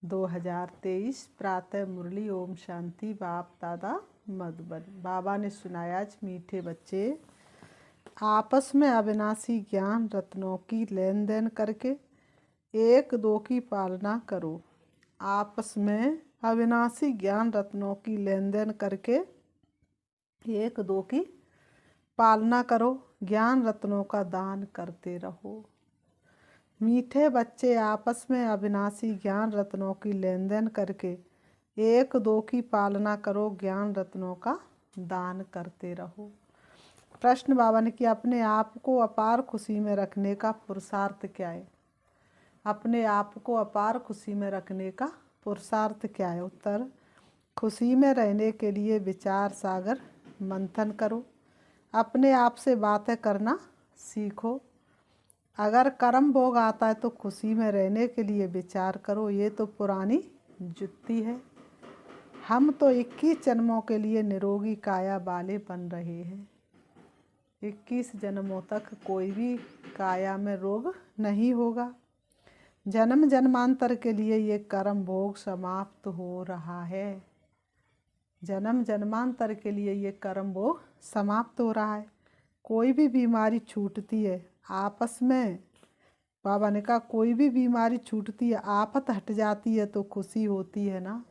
2023 प्रातः मुरली। ओम शांति। बाप दादा मधुबन। बाबा ने सुनाया, आज मीठे बच्चे आपस में अविनाशी ज्ञान रत्नों की लेन देन करके एक दो की पालना करो। आपस में अविनाशी ज्ञान रत्नों की लेन देन करके एक दो की पालना करो। ज्ञान रत्नों का दान करते रहो। मीठे बच्चे आपस में अविनाशी ज्ञान रत्नों की लेन देन करके एक दो की पालना करो। ज्ञान रत्नों का दान करते रहो। प्रश्न बाबा ने किया, अपने आप को अपार खुशी में रखने का पुरुषार्थ क्या है? अपने आप को अपार खुशी में रखने का पुरुषार्थ क्या है? उत्तर, खुशी में रहने के लिए विचार सागर मंथन करो। अपने आप से बातें करना सीखो। अगर कर्म भोग आता है तो खुशी में रहने के लिए विचार करो। ये तो पुरानी जुत्ती है। हम तो 21 जन्मों के लिए निरोगी काया वाले बन रहे हैं। 21 जन्मों तक कोई भी काया में रोग नहीं होगा। जन्म जन्मांतर के लिए ये कर्म भोग समाप्त हो रहा है। जन्म जन्मांतर के लिए ये कर्म भोग समाप्त हो रहा है। कोई भी बीमारी छूटती है आपस में, बाबा ने कहा कोई भी बीमारी छूटती है, आफत हट जाती है तो खुशी होती है ना।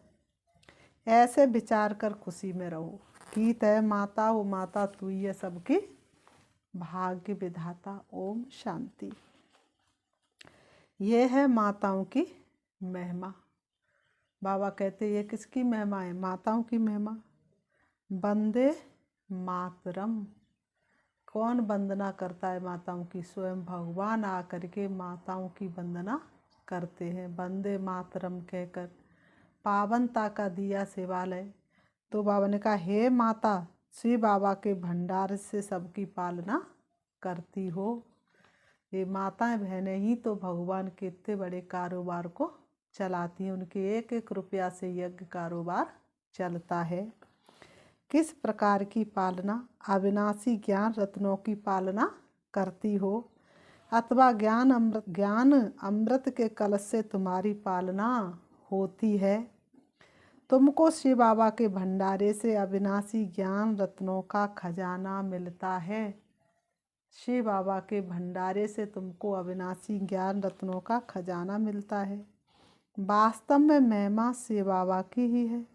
ऐसे विचार कर खुशी में रहो। गीत है, माता हो माता तू ही है सबकी भाग्य विधाता। ओम शांति। ये है माताओं की महिमा। बाबा कहते ये किसकी महिमा है? माताओं की महिमा। वंदे मातरम। कौन वंदना करता है माताओं की? स्वयं भगवान आकर के माताओं की वंदना करते हैं। वंदे मातरम कहकर पावनता का दिया शिवालय। तो बाबा ने कहा, हे माता, श्री बाबा के भंडार से सबकी पालना करती हो। ये माताएं बहनें ही तो भगवान के इतने बड़े कारोबार को चलाती हैं। उनके एक एक रुपया से यज्ञ कारोबार चलता है। किस प्रकार की पालना? अविनाशी ज्ञान रत्नों की पालना करती हो, अथवा ज्ञान अमृत के कलश से तुम्हारी पालना होती है। तुमको शिव बाबा के भंडारे से अविनाशी ज्ञान रत्नों का खजाना मिलता है। शिव बाबा के भंडारे से तुमको अविनाशी ज्ञान रत्नों का खजाना मिलता है। वास्तव में महिमा शिव बाबा की ही है।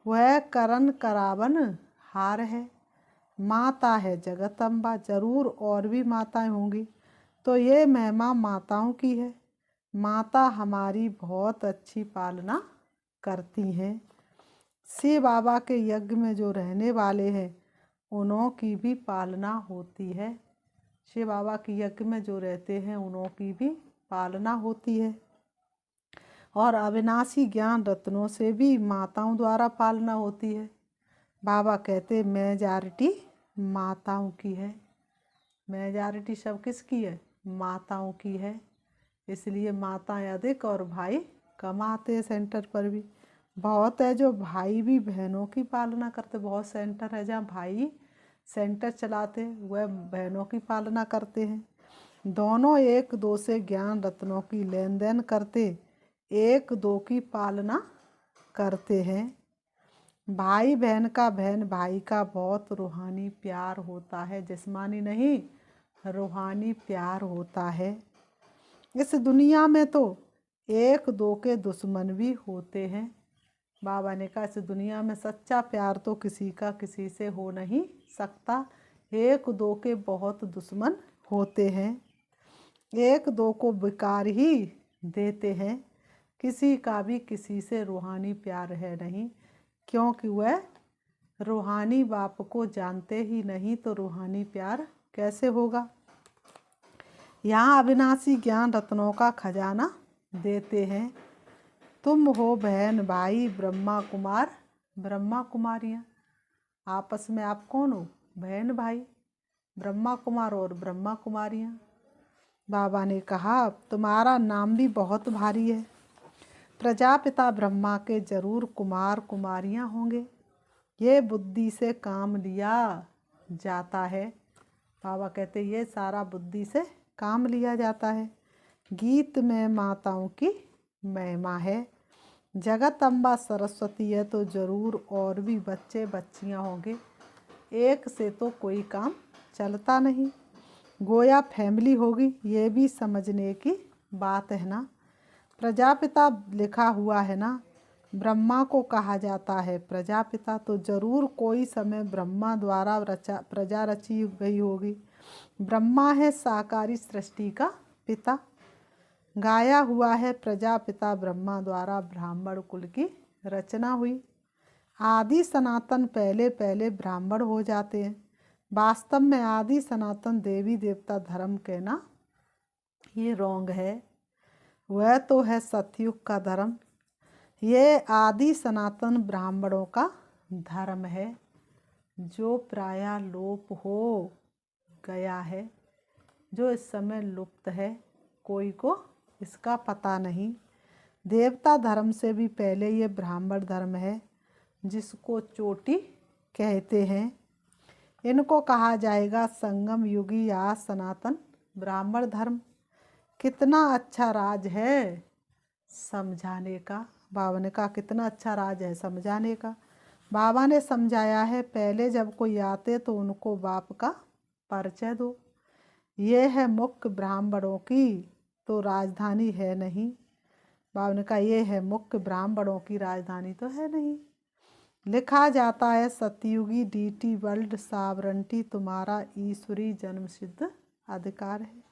वह करण करावन हार है। माता है जगदम्बा। जरूर और भी माताएं होंगी, तो ये महिमा माताओं की है। माता हमारी बहुत अच्छी पालना करती हैं। शिव बाबा के यज्ञ में जो रहने वाले हैं उन्हों की भी पालना होती है। शिव बाबा के यज्ञ में जो रहते हैं उन्हों की भी पालना होती है। और अविनाशी ज्ञान रत्नों से भी माताओं द्वारा पालना होती है। बाबा कहते मेजॉरिटी माताओं की है। मेजॉरिटी सब किसकी है? माताओं की है। इसलिए माताएं अधिक और भाई कम आते हैं सेंटर पर भी। बहुत है जो भाई भी बहनों की पालना करते। बहुत सेंटर है जहाँ भाई सेंटर चलाते, वह बहनों की पालना करते हैं। दोनों एक दो से ज्ञान रत्नों की लेन देन करते एक दो की पालना करते हैं। भाई बहन का, बहन भाई का बहुत रूहानी प्यार होता है। जिस्मानी नहीं, रूहानी प्यार होता है। इस दुनिया में तो एक दो के दुश्मन भी होते हैं। बाबा ने कहा, इस दुनिया में सच्चा प्यार तो किसी का किसी से हो नहीं सकता। एक दो के बहुत दुश्मन होते हैं। एक दो को बेकार ही देते हैं। किसी का भी किसी से रूहानी प्यार है नहीं, क्योंकि वह रूहानी बाप को जानते ही नहीं, तो रूहानी प्यार कैसे होगा। यहाँ अविनाशी ज्ञान रत्नों का खजाना देते हैं। तुम हो बहन भाई ब्रह्मा कुमार ब्रह्मा कुमारियाँ। आपस में आप कौन हो? बहन भाई ब्रह्मा कुमार और ब्रह्मा कुमारियाँ। बाबा ने कहा, तुम्हारा नाम भी बहुत भारी है। प्रजापिता ब्रह्मा के जरूर कुमार कुमारियाँ होंगे। ये बुद्धि से काम लिया जाता है। बाबा कहते ये सारा बुद्धि से काम लिया जाता है। गीत में माताओं की महिमा है। जगत अम्बा सरस्वती है तो ज़रूर और भी बच्चे बच्चियां होंगे, एक से तो कोई काम चलता नहीं। गोया फैमिली होगी, ये भी समझने की बात है ना। प्रजापिता लिखा हुआ है ना, ब्रह्मा को कहा जाता है प्रजापिता, तो जरूर कोई समय ब्रह्मा द्वारा प्रजा रची गई होगी। ब्रह्मा है साकारी सृष्टि का पिता, गाया हुआ है प्रजापिता ब्रह्मा द्वारा ब्राह्मण कुल की रचना हुई। आदि सनातन पहले पहले ब्राह्मण हो जाते हैं। वास्तव में आदि सनातन देवी देवता धर्म कहना ये रॉन्ग है, वह तो है सतयुग का धर्म। ये आदि सनातन ब्राह्मणों का धर्म है जो प्रायः लोप हो गया है, जो इस समय लुप्त है, कोई को इसका पता नहीं। देवता धर्म से भी पहले ये ब्राह्मण धर्म है जिसको चोटी कहते हैं। इनको कहा जाएगा संगम युगी या सनातन ब्राह्मण धर्म। कितना अच्छा राज है समझाने का। बाबा ने कहा कितना अच्छा राज है समझाने का। बाबा ने समझाया है पहले जब कोई आते तो उनको बाप का परिचय दो। ये है मुख्य ब्राह्मणों की तो राजधानी है नहीं। बाबा ने कहा ये है मुख्य ब्राह्मणों की राजधानी तो है नहीं। लिखा जाता है सतयुगी डीटी वर्ल्ड सावरंटी तुम्हारा ईश्वरी जन्म सिद्ध अधिकार है।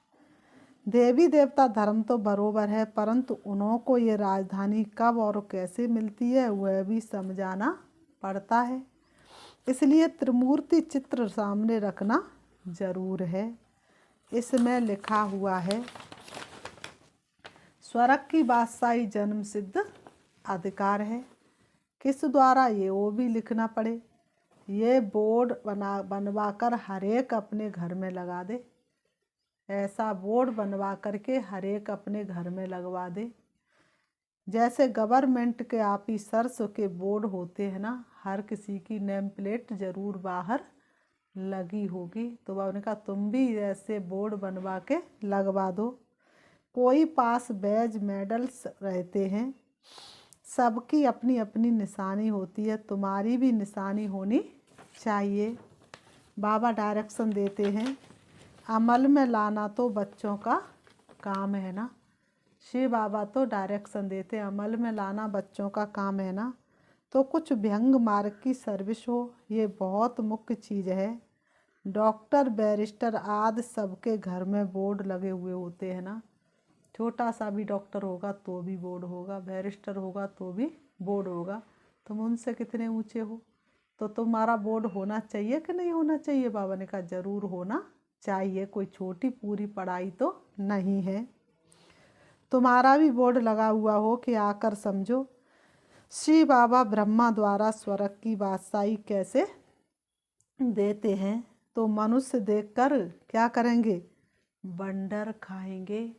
देवी देवता धर्म तो बरोबर है, परंतु उन्हों को ये राजधानी कब और कैसे मिलती है वह भी समझाना पड़ता है। इसलिए त्रिमूर्ति चित्र सामने रखना जरूर है। इसमें लिखा हुआ है स्वर्ग की बादशाही जन्म सिद्ध अधिकार है। किस द्वारा ये वो भी लिखना पड़े। ये बोर्ड बनवा कर हर एक अपने घर में लगा दे। ऐसा बोर्ड बनवा करके हर एक अपने घर में लगवा दे। जैसे गवर्नमेंट के ऑफिसर्स के बोर्ड होते हैं ना, हर किसी की नेम प्लेट ज़रूर बाहर लगी होगी। तो बाबा ने कहा तुम भी ऐसे बोर्ड बनवा के लगवा दो। कोई पास बैज मेडल्स रहते हैं, सबकी अपनी अपनी निशानी होती है, तुम्हारी भी निशानी होनी चाहिए। बाबा डायरेक्शन देते हैं अमल में लाना तो बच्चों का काम है ना। शिव बाबा तो डायरेक्शन देते अमल में लाना बच्चों का काम है ना। तो कुछ व्यंग मार्ग की सर्विस हो, ये बहुत मुख्य चीज़ है। डॉक्टर बैरिस्टर आदि सबके घर में बोर्ड लगे हुए होते हैं ना। छोटा सा भी डॉक्टर होगा तो भी बोर्ड होगा, बैरिस्टर होगा तो भी बोर्ड होगा। तुम उनसे कितने ऊंचे हो, तो तुम्हारा बोर्ड होना चाहिए कि नहीं होना चाहिए। बाबा ने कहा जरूर होना चाहिए, कोई छोटी पूरी पढ़ाई तो नहीं है। तुम्हारा भी बोर्ड लगा हुआ हो कि आकर समझो श्री बाबा ब्रह्मा द्वारा स्वर्ग की बादशाही कैसे देते हैं। तो मनुष्य देखकर क्या करेंगे, बंडर खाएंगे।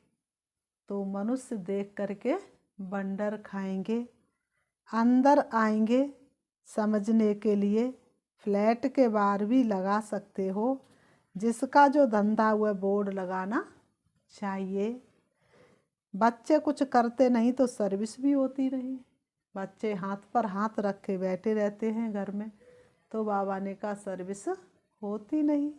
तो मनुष्य देख करके बंडर खाएंगे। अंदर आएंगे समझने के लिए। फ्लैट के बाहर भी लगा सकते हो। जिसका जो धंधा हुआ बोर्ड लगाना चाहिए। बच्चे कुछ करते नहीं तो सर्विस भी होती नहीं। बच्चे हाथ पर हाथ रखे बैठे रहते हैं घर में, तो बाबा ने कहा सर्विस होती नहीं।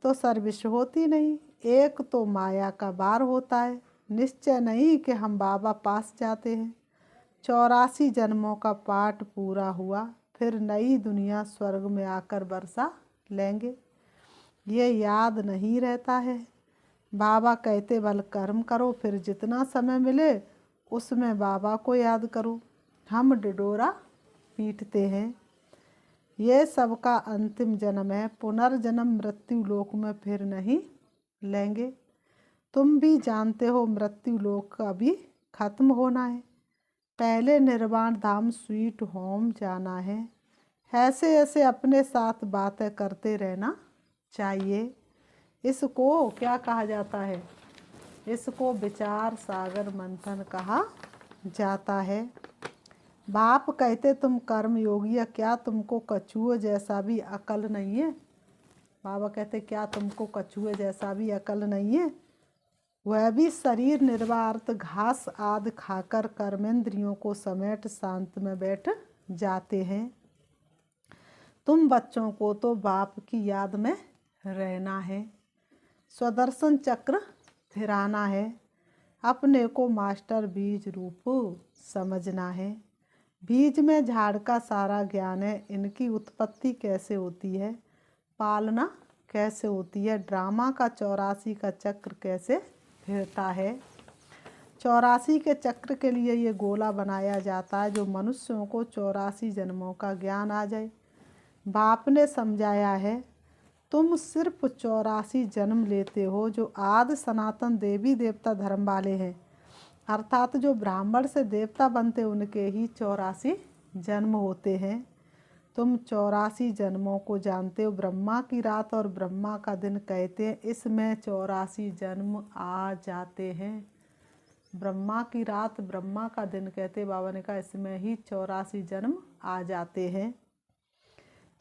तो सर्विस होती नहीं। एक तो माया का बार होता है, निश्चय नहीं कि हम बाबा पास जाते हैं। 84 जन्मों का पाठ पूरा हुआ, फिर नई दुनिया स्वर्ग में आकर बरसा लेंगे। ये याद नहीं रहता है। बाबा कहते बल कर्म करो, फिर जितना समय मिले उसमें बाबा को याद करो। हम डिडोरा पीटते हैं। ये सबका अंतिम जन्म है, पुनर्जन्म मृत्यु लोक में फिर नहीं लेंगे। तुम भी जानते हो मृत्यु लोक का भी खत्म होना है। पहले निर्वाण धाम स्वीट होम जाना है। ऐसे ऐसे अपने साथ बातें करते रहना चाहिए। इसको क्या कहा जाता है, इसको विचार सागर मंथन कहा जाता है। बाप कहते तुम कर्म योगी है, क्या तुमको कछुए जैसा भी अकल नहीं है। बाबा कहते क्या तुमको कछुए जैसा भी अकल नहीं है। वह भी शरीर निर्वार्थ घास आदि खाकर कर्मेंद्रियों को समेट शांत में बैठ जाते हैं। तुम बच्चों को तो बाप की याद में रहना है, स्वदर्शन चक्र फिराना है, अपने को मास्टर बीज रूप समझना है। बीज में झाड़ का सारा ज्ञान है, इनकी उत्पत्ति कैसे होती है, पालना कैसे होती है, ड्रामा का 84 का चक्र कैसे फिरता है। 84 के चक्र के लिए ये गोला बनाया जाता है जो मनुष्यों को 84 जन्मों का ज्ञान आ जाए। बाप ने समझाया है, तुम सिर्फ 84 जन्म लेते हो जो आदि सनातन देवी देवता धर्म वाले हैं, अर्थात जो ब्राह्मण से देवता बनते उनके ही 84 जन्म होते हैं। तुम 84 जन्मों को जानते हो। ब्रह्मा की रात और ब्रह्मा का दिन कहते हैं, इसमें 84 जन्म आ जाते हैं। ब्रह्मा की रात ब्रह्मा का दिन कहते, बाबा ने कहा इसमें ही 84 जन्म आ जाते हैं।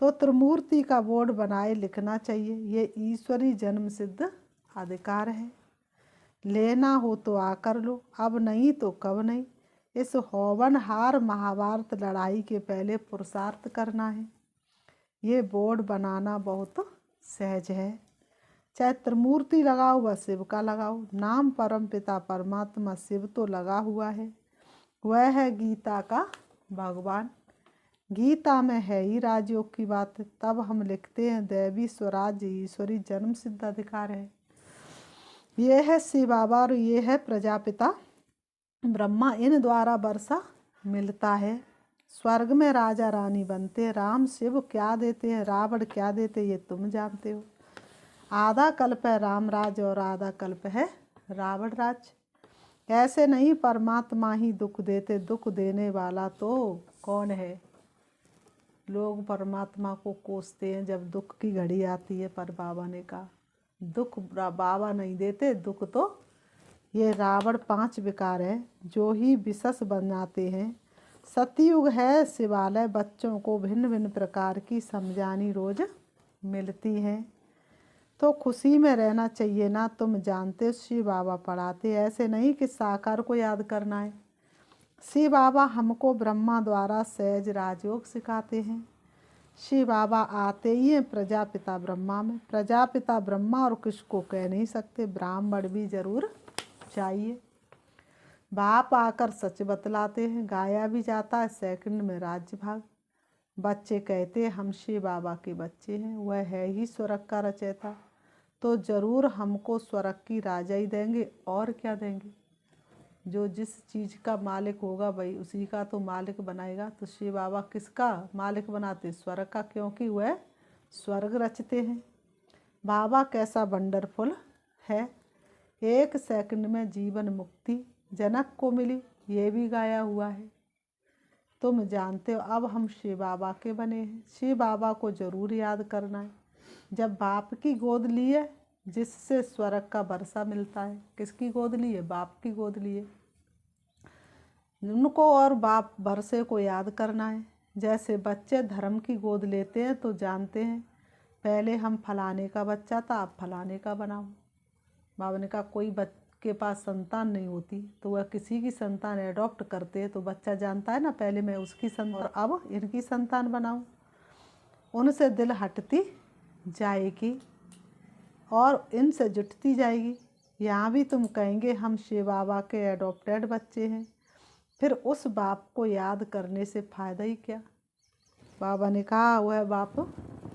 तो त्रिमूर्ति का बोर्ड बनाए लिखना चाहिए, ये ईश्वरी जन्म सिद्ध अधिकार है। लेना हो तो आकर लो, अब नहीं तो कब नहीं। इस होवनहार महाभारत लड़ाई के पहले पुरुषार्थ करना है। ये बोर्ड बनाना बहुत सहज है। चाहे त्रिमूर्ति लगाओ व शिव का लगाओ, नाम परम पिता परमात्मा शिव तो लगा हुआ है, वह है गीता का भगवान। गीता में है ही राजयोग की बात। तब हम लिखते हैं दैवी स्वराज्य ईश्वरी जन्म सिद्ध अधिकार है। ये है शिव बाबा और ये है प्रजापिता ब्रह्मा, इन द्वारा वर्षा मिलता है। स्वर्ग में राजा रानी बनते, राम शिव क्या देते हैं, रावण क्या देते, ये तुम जानते हो। आधा कल्प है राम राज और आधा कल्प है रावण राज। ऐसे नहीं, परमात्मा ही दुख देते, दुख देने वाला तो कौन है। लोग परमात्मा को कोसते हैं जब दुख की घड़ी आती है, पर बाबा ने कहा दुख बाबा नहीं देते, दुख तो ये रावण 5 विकार है जो ही विशेष बनाते हैं। सतयुग है शिवालय, बच्चों को भिन्न भिन्न प्रकार की समझानी रोज मिलती है। तो खुशी में रहना चाहिए ना। तुम जानते शिव बाबा पढ़ाते, ऐसे नहीं कि साकार को याद करना है। शिव बाबा हमको ब्रह्मा द्वारा सहज राजयोग सिखाते हैं। शिव बाबा आते ही हैं प्रजापिता ब्रह्मा में। प्रजापिता ब्रह्मा और किसको कह नहीं सकते, ब्राह्मण भी जरूर चाहिए। बाप आकर सच बतलाते हैं, गाया भी जाता है सेकंड में राज्य भाग। बच्चे कहते हम शिव बाबा के बच्चे हैं, वह है ही स्वर्ग का रचयिता, तो जरूर हमको स्वर्ग की राजा ही देंगे, और क्या देंगे। जो जिस चीज़ का मालिक होगा भाई उसी का तो मालिक बनाएगा। तो शिव बाबा किसका मालिक बनाते, स्वर्ग का, क्योंकि वह स्वर्ग रचते हैं। बाबा कैसा वंडरफुल है, 1 सेकंड में जीवन मुक्ति जनक को मिली, ये भी गाया हुआ है। तुम जानते हो अब हम शिव बाबा के बने हैं। शिव बाबा को जरूर याद करना है। जब बाप की गोद लिए जिससे स्वर्ग का वर्षा मिलता है, किसकी गोद लिए, बाप की गोद लिए, उनको और बाप वर्षे को याद करना है। जैसे बच्चे धर्म की गोद लेते हैं तो जानते हैं पहले हम फलाने का बच्चा था, अब फलाने का बनाओ। बाबा ने कहा कोई बच्चे के पास संतान नहीं होती तो वह किसी की संतान एडॉप्ट करते हैं, तो बच्चा जानता है ना पहले मैं उसकी संतान और अब इनकी संतान बनाऊं। उनसे दिल हटती जाएगी और इनसे जुटती जाएगी। यहाँ भी तुम कहेंगे हम शिव बाबा के एडॉप्टेड बच्चे हैं, फिर उस बाप को याद करने से फ़ायदा ही क्या। बाबा ने कहा वह बाप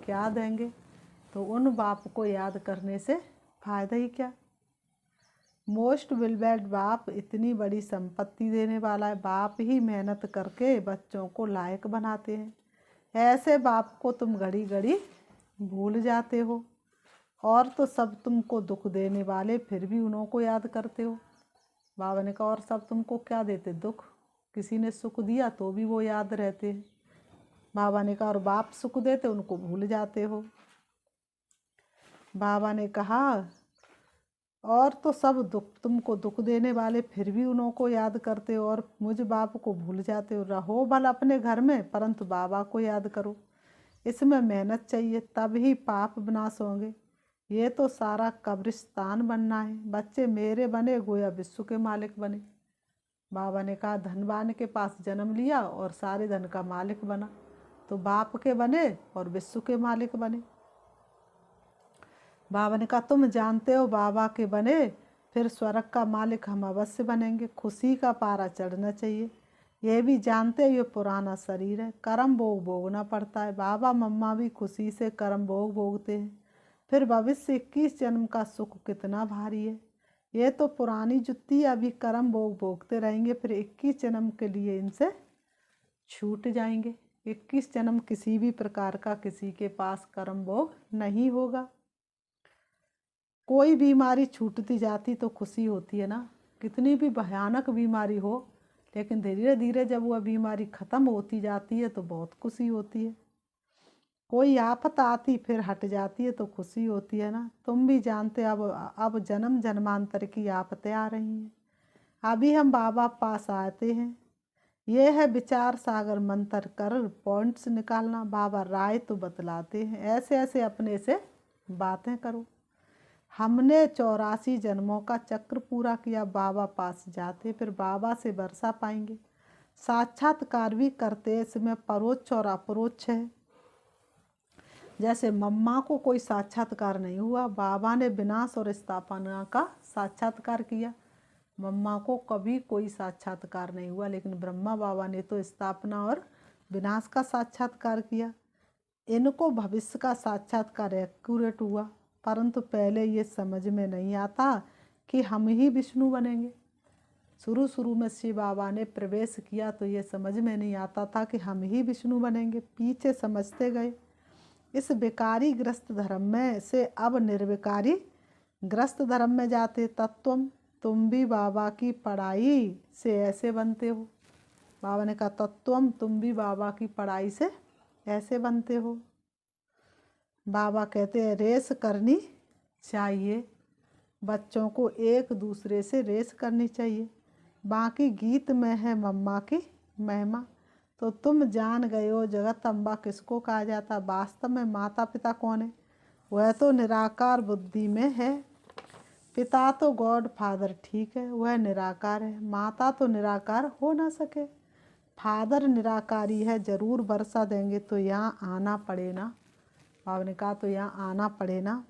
क्या देंगे, तो उन बाप को याद करने से फ़ायदा ही क्या। मोस्ट बिलबेड बाप इतनी बड़ी संपत्ति देने वाला है। बाप ही मेहनत करके बच्चों को लायक बनाते हैं। ऐसे बाप को तुम घड़ी घड़ी भूल जाते हो, और तो सब तुमको दुख देने वाले फिर भी उन्हों को याद करते हो। बाबा ने कहा और सब तुमको क्या देते, दुख। किसी ने सुख दिया तो भी वो याद रहते हैं। बाबा ने कहा और बाप सुख देते उनको भूल जाते हो। बाबा ने कहा और तो सब दुख तुमको दुख देने वाले फिर भी उन्हों को याद करते हो और मुझ बाप को भूल जाते हो। रहो भल अपने घर में परंतु बाबा को याद करो। इसमें मेहनत चाहिए, तब ही पाप विनाश होंगे। ये तो सारा कब्रिस्तान बनना है। बच्चे मेरे बने गोया विश्व के मालिक बने। बाबा ने कहा धनवान के पास जन्म लिया और सारे धन का मालिक बना, तो बाप के बने और विश्व के मालिक बने। बाबा ने कहा तुम जानते हो बाबा के बने फिर स्वर्ग का मालिक हम अवश्य बनेंगे। खुशी का पारा चढ़ना चाहिए। ये भी जानते हो ये पुराना शरीर है, कर्म भोग भोगना पड़ता है। बाबा मम्मा भी खुशी से कर्म भोग भोगते हैं। फिर भविष्य 21 जन्म का सुख कितना भारी है। ये तो पुरानी जुत्ती अभी कर्म भोग भोगते रहेंगे, फिर 21 जन्म के लिए इनसे छूट जाएंगे। 21 जन्म किसी भी प्रकार का किसी के पास कर्म भोग नहीं होगा। कोई बीमारी छूटती जाती तो खुशी होती है ना। कितनी भी भयानक बीमारी हो, लेकिन धीरे धीरे जब वह बीमारी ख़त्म होती जाती है तो बहुत खुशी होती है। कोई आफत आती फिर हट जाती है तो खुशी होती है ना। तुम भी जानते अब जन्म जन्मांतर की आफतें आ रही हैं। अभी हम बाबा पास आते हैं। ये है विचार सागर मंत्र कर पॉइंट्स निकालना। बाबा राय तो बतलाते हैं, ऐसे ऐसे अपने से बातें करो। हमने 84 जन्मों का चक्र पूरा किया, बाबा पास जाते फिर बाबा से वर्षा पाएंगे। साक्षात्कार भी करते, इसमें परोक्ष और अपरोक्ष है। जैसे मम्मा को कोई साक्षात्कार नहीं हुआ, बाबा ने विनाश और स्थापना का साक्षात्कार किया। मम्मा को कभी कोई साक्षात्कार नहीं हुआ, लेकिन ब्रह्मा बाबा ने तो स्थापना और विनाश का साक्षात्कार किया। इनको भविष्य का साक्षात्कार एक्यूरेट हुआ, परंतु पहले ये समझ में नहीं आता कि हम ही विष्णु बनेंगे। शुरू में शिव बाबा ने प्रवेश किया तो ये समझ में नहीं आता था कि हम ही विष्णु बनेंगे। पीछे समझते गए। इस विकारी ग्रस्त धर्म में से अब निर्विकारी ग्रस्त धर्म में जाते। तत्वम तुम भी बाबा की पढ़ाई से ऐसे बनते हो। बाबा ने कहा तत्वम तुम भी बाबा की पढ़ाई से ऐसे बनते हो। बाबा कहते हैं रेस करनी चाहिए, बच्चों को एक दूसरे से रेस करनी चाहिए। बाकी गीत में है मम्मा की महिमा। तो तुम जान गए हो जगत अम्बा किसको कहा जाता। वास्तव में माता पिता कौन है? वह तो निराकार बुद्धि में है। पिता तो गॉड फादर ठीक है, वह निराकार है। माता तो निराकार हो ना सके। फादर निराकारी है, जरूर वर्षा देंगे तो यहाँ आना पड़े ना। बाबा ने कहा तो यहाँ आना पड़े ना।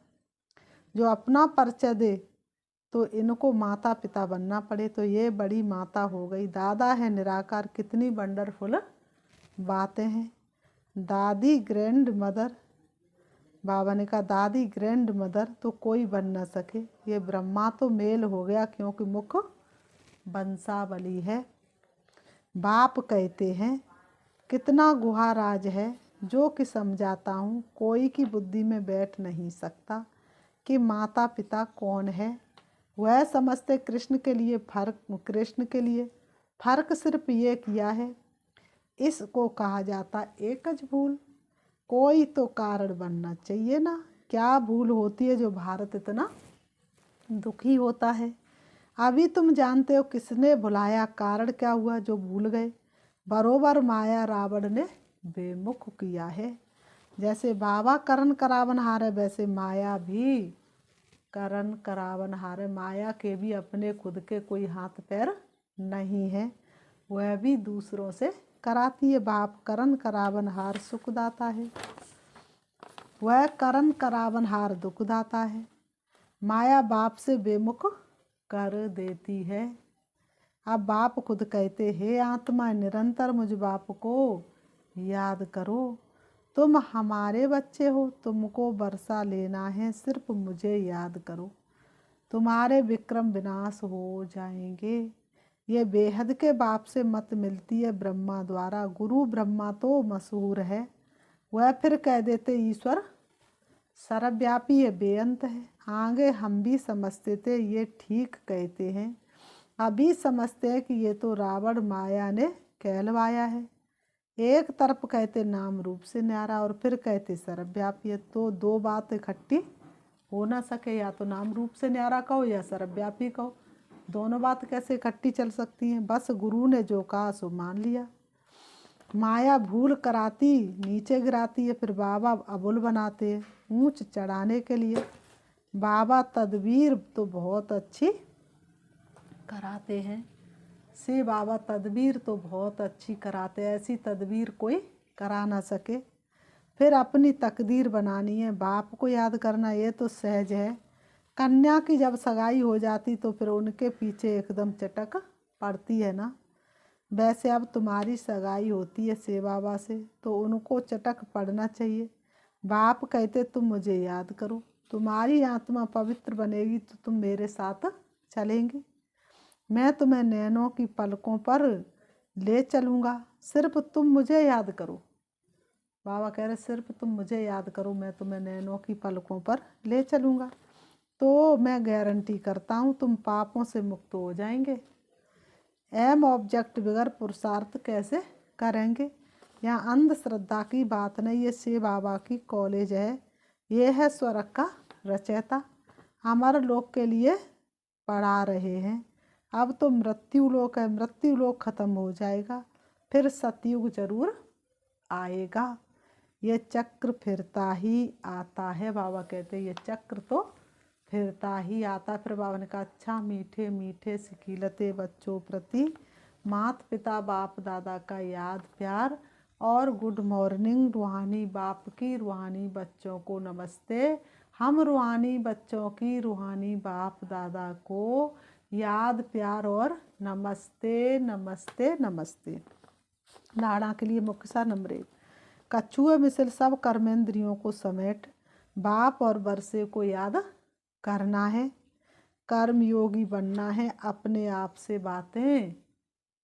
जो अपना परिचय दे तो इनको माता पिता बनना पड़े, तो ये बड़ी माता हो गई। दादा है निराकार, कितनी वंडरफुल बातें हैं। दादी ग्रैंड मदर, बाबा ने कहा दादी ग्रैंड मदर तो कोई बन न सके। ये ब्रह्मा तो मेल हो गया क्योंकि मुख वंशावली है। बाप कहते हैं कितना गुहाराज है जो कि समझाता हूँ, कोई की बुद्धि में बैठ नहीं सकता कि माता पिता कौन है। वह समझते कृष्ण के लिए फर्क सिर्फ ये किया है, इसको कहा जाता एकज भूल। कोई तो कारण बनना चाहिए ना। क्या भूल होती है जो भारत इतना दुखी होता है। अभी तुम जानते हो किसने भुलाया, कारण क्या हुआ जो भूल गए। बरोबर माया रावण ने बेमुख किया है। जैसे बाबा करण करावनहार है, वैसे माया भी करण करावनहार है। माया के भी अपने खुद के कोई हाथ पैर नहीं है, वह भी दूसरों से कराती है। बाप करण करावनहार सुखदाता है, वह करण करावनहार दुखदाता है। माया बाप से बेमुख कर देती है। अब बाप खुद कहते हे आत्मा निरंतर मुझ बाप को याद करो। तुम हमारे बच्चे हो, तुमको वर्षा लेना है, सिर्फ मुझे याद करो, तुम्हारे विक्रम विनाश हो जाएंगे। ये बेहद के बाप से मत मिलती है ब्रह्मा द्वारा। गुरु ब्रह्मा तो मशहूर है, वह फिर कह देते ईश्वर सर्वव्यापी है, बेअंत है। आगे हम भी समझते थे ये ठीक कहते हैं, अभी समझते हैं कि ये तो रावण माया ने कहलवाया है। एक तरफ कहते नाम रूप से न्यारा और फिर कहते सर्वव्यापी है, तो दो बात इकट्ठी हो ना सके। या तो नाम रूप से न्यारा कहो या सर्वव्यापी कहो, दोनों बात कैसे इकट्ठी चल सकती हैं। बस गुरु ने जो कहा सो मान लिया। माया भूल कराती नीचे गिराती है, फिर बाबा अबुल बनाते हैं ऊंच चढ़ाने के लिए। बाबा तदबीर तो बहुत अच्छी कराते हैं। से बाबा तदबीर तो बहुत अच्छी कराते, ऐसी तदबीर कोई करा ना सके। फिर अपनी तकदीर बनानी है, बाप को याद करना ये तो सहज है। कन्या की जब सगाई हो जाती तो फिर उनके पीछे एकदम चटक पड़ती है ना। वैसे अब तुम्हारी सगाई होती है से बाबा से तो उनको चटक पड़ना चाहिए। बाप कहते तुम मुझे याद करो, तुम्हारी आत्मा पवित्र बनेगी तो तुम मेरे साथ चलेंगे। मैं तुम्हें नैनों की पलकों पर ले चलूँगा, सिर्फ तुम मुझे याद करो। बाबा कह रहे सिर्फ तुम मुझे याद करो, मैं तुम्हें नैनों की पलकों पर ले चलूँगा। तो मैं गारंटी करता हूँ तुम पापों से मुक्त हो जाएंगे। एम ऑब्जेक्ट बगैर पुरुषार्थ कैसे करेंगे। यहाँ अंधश्रद्धा की बात नहीं, ये शिव बाबा की कॉलेज है। ये है स्वर्ग का रचयिता, अमर लोक के लिए पढ़ा रहे हैं। अब तो मृत्यु लोक है, मृत्यु लोक खत्म हो जाएगा, फिर सतयुग जरूर आएगा। ये चक्र फिरता ही आता है। बाबा कहते हैं ये चक्र तो फिरता ही आता। फिर बाबा ने कहा अच्छा मीठे मीठे सिकीलते बच्चों प्रति माता पिता बाप दादा का याद प्यार और गुड मॉर्निंग रूहानी बाप की रूहानी बच्चों को नमस्ते। हम रूहानी बच्चों की रूहानी बाप दादा को याद प्यार और नमस्ते नमस्ते नमस्ते। नाड़ा के लिए मुख्य सा नंबर 1, कछुए मिसल सब कर्मेंद्रियों को समेट बाप और बरसे को याद करना है। कर्म योगी बनना है, अपने आप से बातें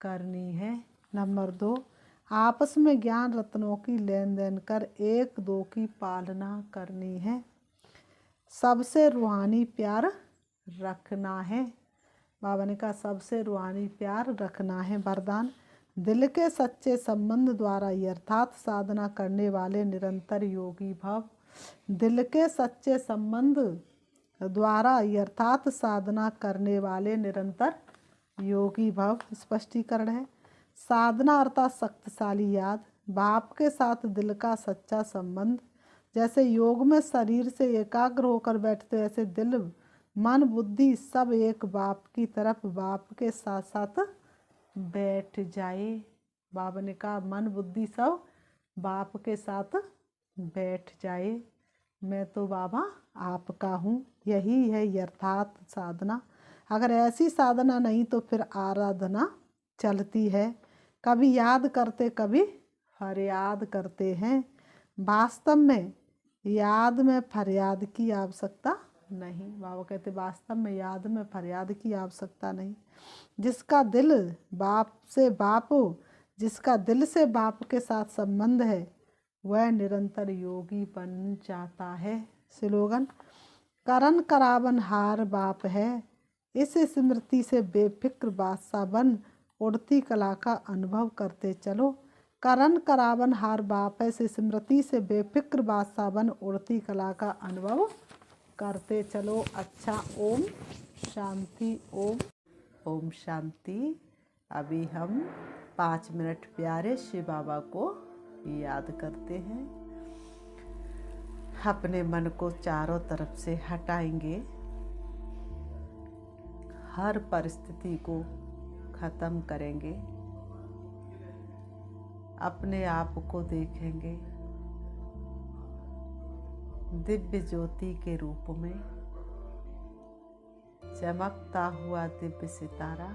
करनी है। नंबर 2, आपस में ज्ञान रत्नों की लेन देन कर एक दो की पालना करनी है। सबसे रूहानी प्यार रखना है। बाबा ने कहा सबसे रूहानी प्यार रखना है। वरदान, दिल के सच्चे संबंध द्वारा यथार्थ साधना करने वाले निरंतर योगी भव। दिल के सच्चे संबंध द्वारा यथार्थ साधना करने वाले निरंतर योगी भव। स्पष्टीकरण है, साधना अर्थात शक्तिशाली याद, बाप के साथ दिल का सच्चा संबंध। जैसे योग में शरीर से एकाग्र होकर बैठते ऐसे दिल मन बुद्धि सब एक बाप की तरफ बाप के साथ साथ बैठ जाए। बाबा ने कहा मन बुद्धि सब बाप के साथ बैठ जाए। मैं तो बाबा आपका हूँ, यही है यथार्थ साधना। अगर ऐसी साधना नहीं तो फिर आराधना चलती है, कभी याद करते कभी फरियाद करते हैं। वास्तव में याद में फरियाद की आवश्यकता नहीं। बाबा कहते वास्तव में याद में फरियाद की आवश्यकता नहीं। जिसका दिल बाप से बाप जिसका दिल से बाप के साथ संबंध है वह निरंतर योगी बन जाता है। स्लोगन, करन करावन हार बाप है, इस स्मृति से बेफिक्र बादशाह बन उड़ती कला का अनुभव करते चलो। करन करावन हार बाप है, इस स्मृति से बेफिक्र बादशाह बन उड़ती कला का अनुभव करते चलो। अच्छा, ओम शांति। ओम शांति। अभी हम 5 मिनट प्यारे शिव बाबा को याद करते हैं। अपने मन को चारों तरफ से हटाएंगे, हर परिस्थिति को खत्म करेंगे, अपने आप को देखेंगे दिव्य ज्योति के रूप में, चमकता हुआ दिव्य सितारा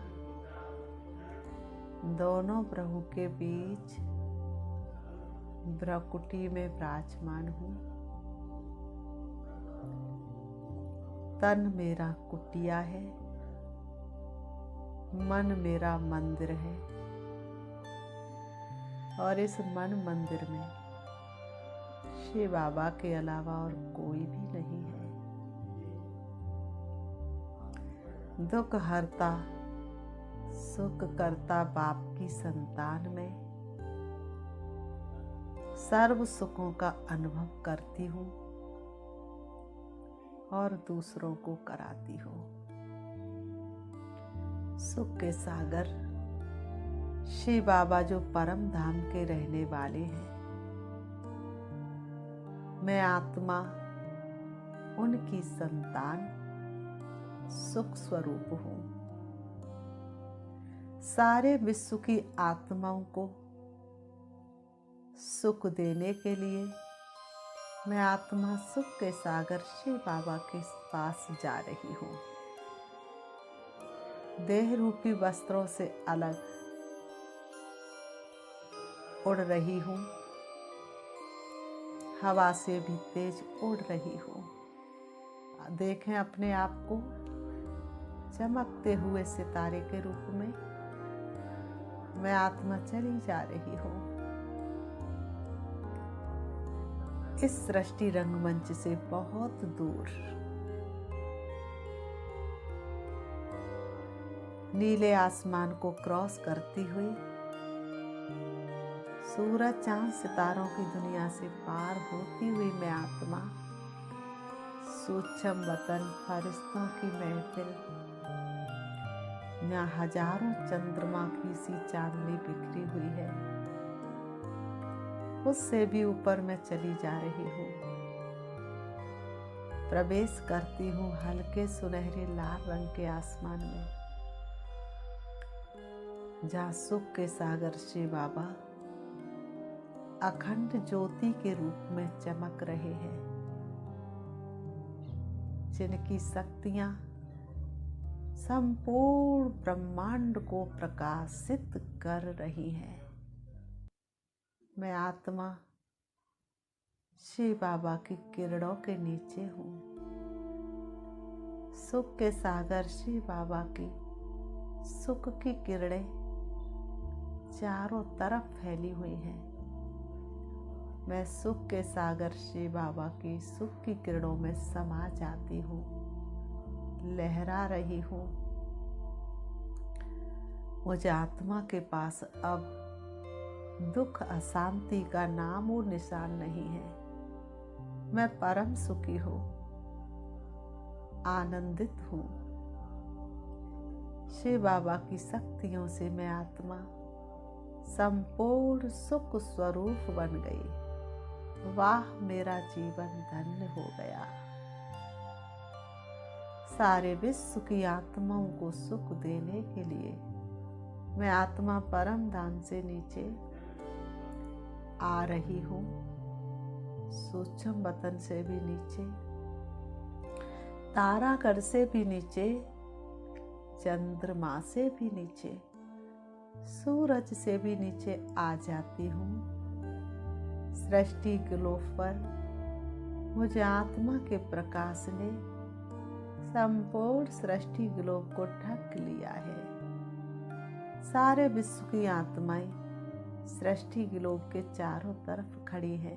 दोनों प्रभु के बीच ब्रकुटी में विराजमान हूँ। तन मेरा कुटिया है, मन मेरा मंदिर है और इस मन मंदिर में शिव बाबा के अलावा और कोई भी नहीं है। दुख हरता सुख करता बाप की संतान में सर्व सुखों का अनुभव करती हूँ और दूसरों को कराती हूँ। सुख के सागर शिव बाबा जो परम धाम के रहने वाले हैं, मैं आत्मा उनकी संतान सुख स्वरूप हूँ। सारे विश्व की आत्माओं को सुख देने के लिए मैं आत्मा सुख के सागर शिव बाबा के पास जा रही हूँ। देह रूपी वस्त्रों से अलग उड़ रही हूँ, हवा से भी तेज उड़ रही हूँ। देखें अपने आप को चमकते हुए सितारे के रूप में। मैं आत्मा चली जा रही हूँ इस सृष्टि रंगमंच से बहुत दूर। नीले आसमान को क्रॉस करती हुई सूरज चांद सितारों की दुनिया से पार होती हुई मैं आत्मा सूक्ष्म वतन फरिश्तों की महफिल, यहाँ हजारों चंद्रमा की सी चांदनी बिखरी हुई है, उससे भी ऊपर मैं चली जा रही हूँ। प्रवेश करती हूँ हल्के सुनहरे लाल रंग के आसमान में, जहाँ सुख के सागर शिव बाबा अखंड ज्योति के रूप में चमक रहे हैं, जिनकी शक्तियां संपूर्ण ब्रह्मांड को प्रकाशित कर रही हैं। मैं आत्मा शिव बाबा की किरणों के नीचे हूँ। सुख के सागर शिव बाबा की सुख की किरणें चारों तरफ फैली हुई हैं। मैं सुख के सागर शिव बाबा की सुख की किरणों में समा जाती हूँ, लहरा रही हूँ। मुझे आत्मा के पास अब दुख अशांति का नाम और निशान नहीं है। मैं परम सुखी हूँ, आनंदित हूँ। शिव बाबा की शक्तियों से मैं आत्मा संपूर्ण सुख स्वरूप बन गई। वाह, मेरा जीवन धन्य हो गया। सारे विश्व की आत्माओं को सुख देने के लिए मैं आत्मा परम धाम से नीचे आ रही हूँ। सूक्ष्म वतन से भी नीचे, तारागढ़ से भी नीचे, चंद्रमा से भी नीचे, सूरज से भी नीचे आ जाती हूँ। सृष्टि ग्लोब पर मुझे आत्मा के प्रकाश ने संपूर्ण सृष्टि ग्लोब को ढक लिया है। सारे विश्व की आत्माएं सृष्टि ग्लोब के चारों तरफ खड़ी है,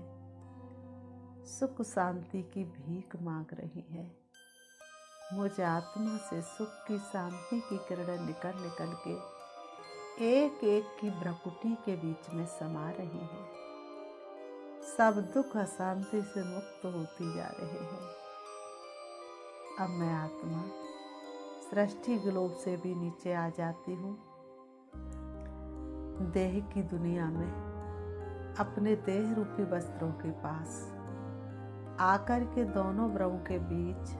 सुख शांति की भीख मांग रही है। मुझे आत्मा से सुख की शांति की किरणें निकल निकल के एक एक की भ्रकुटी के बीच में समा रही है। सब दुख अशांति से मुक्त होती जा रहे हैं। अब मैं आत्मा सृष्टि ग्लोब से भी नीचे आ जाती हूँ। देह की दुनिया में अपने देह रूपी वस्त्रों के पास आकर के दोनों भ्रमों के बीच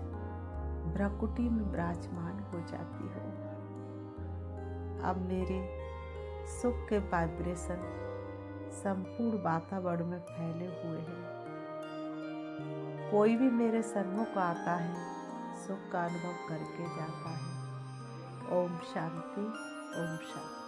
भ्रकुटी में विराजमान हो जाती हो। अब मेरे सुख के वाइब्रेशन संपूर्ण वातावरण में फैले हुए हैं। कोई भी मेरे सन्मुख आता है, सुख का अनुभव करके जाता है। ओम शांति, ओम शांति।